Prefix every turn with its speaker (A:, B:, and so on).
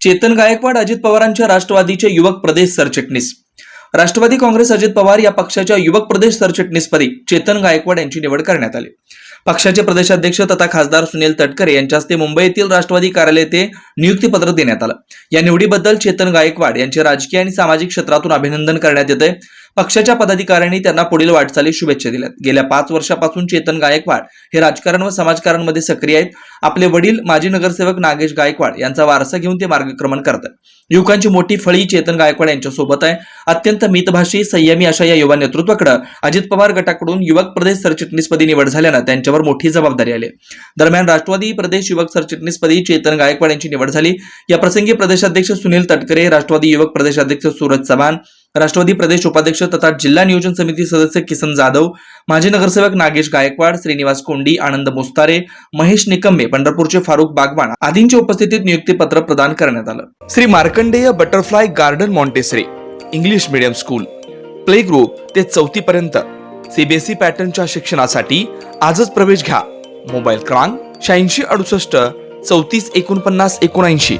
A: चेतन गायकवाड अजित पवारांच्या राष्ट्रवादीचे युवक प्रदेश सरचिटणीस। राष्ट्रवादी काँग्रेस अजित पवार या पक्षाच्या युवक प्रदेश सरचिटणीसपदी चेतन गायकवाड यांची निवड करण्यात आली। पक्षाचे प्रदेशाध्यक्ष तथा खासदार सुनील तटकरे यांच्या हस्ते मुंबई येथील राष्ट्रवादी कार्यालय येथे नियुक्तीपत्र देण्यात आलं। या निवडीबद्दल चेतन गायकवाड यांचे राजकीय आणि सामाजिक क्षेत्रातून अभिनंदन करण्यात येते। पक्षाच्या पदाधिकाऱ्यांनी त्यांना पुढील वाटचालीस शुभेच्छा दिल्यात। गेल्या 5 वर्षापासून चेतन गायकवाड हे राजकारण व समाजकारणामध्ये सक्रिय आहेत। आपले वडील माजी नगरसेवक नागेश गायकवाड यांचा वारसा घेऊन ते मार्गक्रमण करतात। युवकांची मोठी फळी चेतन गायकवाड यांच्या सोबत आहे। अत्यंत मितभाषी संयमी अशा या युवा नेतृत्वाकडे अजित पवार गटाकडून युवक प्रदेश सरचिटणीसपदी निवड झाल्याने त्यांच्यावर मोठी जबाबदारी आली। दरम्यान राष्ट्रवादी प्रदेश युवक सरचिटणीसपदी चेतन गायकवाड यांची निवड झाली। या प्रसंगी प्रदेशाध्यक्ष सुनील तटकरे, राष्ट्रवादी युवक प्रदेशाध्यक्ष सूरज चव्हाण, राष्ट्रवादी प्रदेश उपाध्यक्ष तथा जिल्हा नियोजन समिती सदस्य किसन जाधव, माजी नगरसेवक नागेश गायकवाड, श्रीनिवास कोंडी, आनंद मुस्तारे, महेश निकंबे, पंढरपूरचे फारुख बागवान आदींच्या उपस्थितीत नियुक्तीपत्र प्रदान करण्यात आलं। Shri Markandeya butterfly garden Montessori English medium school, play group ते 4थी पर्यंत सीबीएसई पॅटर्नच्या शिक्षणासाठी आजच प्रवेश घ्या। मोबाईल क्रमांक 8668 34 49 79।